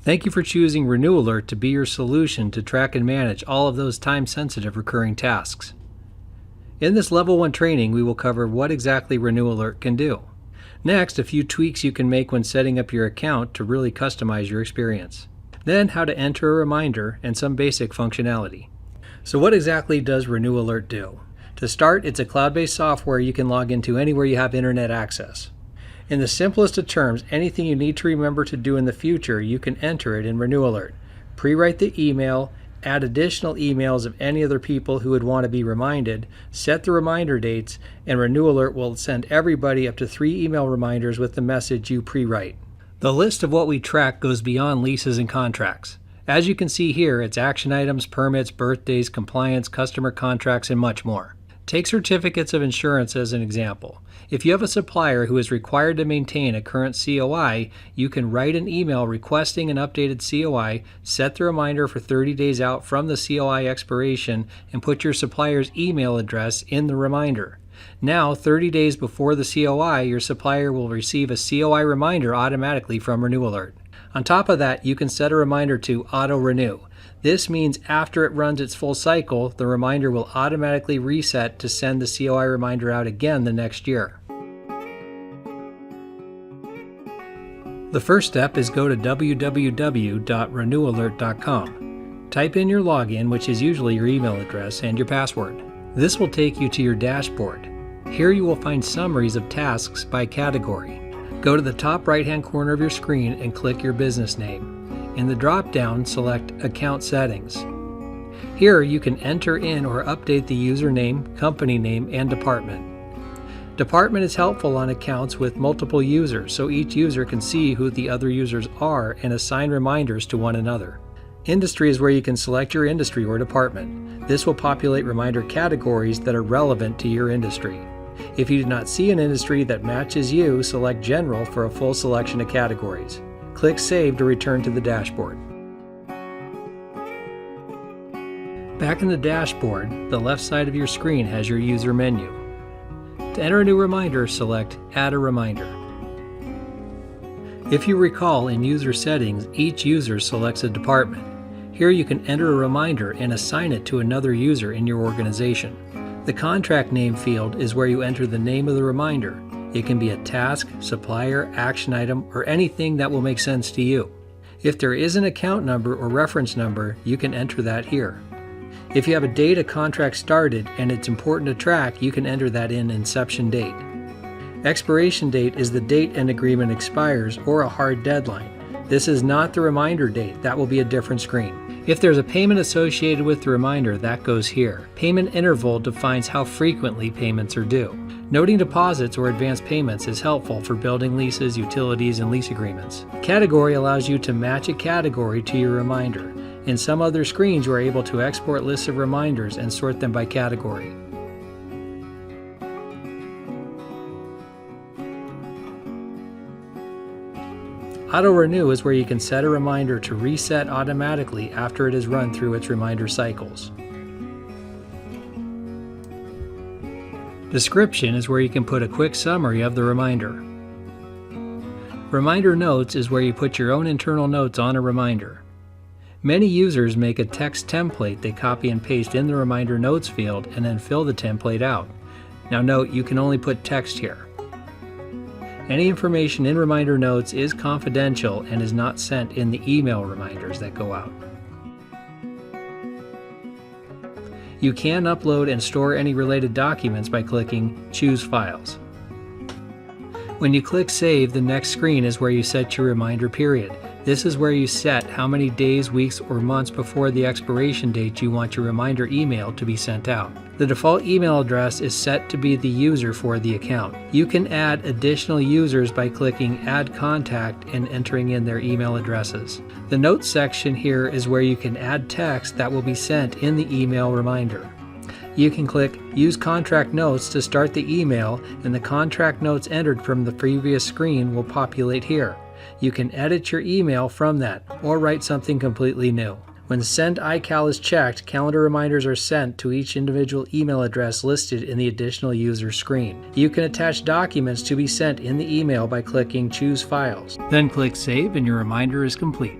Thank you for choosing RenewAlert to be your solution to track and manage all of those time-sensitive recurring tasks. In this Level 1 training, we will cover what exactly RenewAlert can do. Next, a few tweaks you can make when setting up your account to really customize your experience. Then, how to enter a reminder and some basic functionality. So what exactly does RenewAlert do? To start, it's a cloud-based software you can log into anywhere you have internet access. In the simplest of terms, anything you need to remember to do in the future, you can enter it in RenewAlert. Pre-write the email, add additional emails of any other people who would want to be reminded, set the reminder dates, and RenewAlert will send everybody up to 3 email reminders with the message you pre-write. The list of what we track goes beyond leases and contracts. As you can see here, it's action items, permits, birthdays, compliance, customer contracts, and much more. Take certificates of insurance as an example. If you have a supplier who is required to maintain a current COI, you can write an email requesting an updated COI, set the reminder for 30 days out from the COI expiration, and put your supplier's email address in the reminder. Now, 30 days before the COI, your supplier will receive a COI reminder automatically from RenewAlert. On top of that, you can set a reminder to auto-renew. This means after it runs its full cycle, the reminder will automatically reset to send the COI reminder out again the next year. The first step is go to www.renewalert.com. Type in your login, which is usually your email address, and your password. This will take you to your dashboard. Here you will find summaries of tasks by category. Go to the top right-hand corner of your screen and click your business name. In the drop-down, select Account Settings. Here you can enter in or update the username, company name, and department. Department is helpful on accounts with multiple users, so each user can see who the other users are and assign reminders to one another. Industry is where you can select your industry or department. This will populate reminder categories that are relevant to your industry. If you do not see an industry that matches you, select General for a full selection of categories. Click Save to return to the dashboard. Back in the dashboard, the left side of your screen has your user menu. To enter a new reminder, select Add a Reminder. If you recall, in user settings, each user selects a department. Here you can enter a reminder and assign it to another user in your organization. The contract name field is where you enter the name of the reminder. It can be a task, supplier, action item, or anything that will make sense to you. If there is an account number or reference number, you can enter that here. If you have a date a contract started and it's important to track, you can enter that in inception date. Expiration date is the date an agreement expires or a hard deadline. This is not the reminder date. That will be a different screen. If there's a payment associated with the reminder, that goes here. Payment interval defines how frequently payments are due. Noting deposits or advance payments is helpful for building leases, utilities, and lease agreements. Category allows you to match a category to your reminder. In some other screens, you are able to export lists of reminders and sort them by category. Auto-renew is where you can set a reminder to reset automatically after it has run through its reminder cycles. Description is where you can put a quick summary of the reminder. Reminder notes is where you put your own internal notes on a reminder. Many users make a text template they copy and paste in the reminder notes field and then fill the template out. Now note, you can only put text here. Any information in reminder notes is confidential and is not sent in the email reminders that go out. You can upload and store any related documents by clicking Choose Files. When you click Save, the next screen is where you set your reminder period. This is where you set how many days, weeks, or months before the expiration date you want your reminder email to be sent out. The default email address is set to be the user for the account. You can add additional users by clicking Add Contact and entering in their email addresses. The Notes section here is where you can add text that will be sent in the email reminder. You can click Use Contract Notes to start the email, and the contract notes entered from the previous screen will populate here. You can edit your email from that, or write something completely new. When Send iCal is checked, calendar reminders are sent to each individual email address listed in the additional user screen. You can attach documents to be sent in the email by clicking Choose Files. Then click Save and your reminder is complete.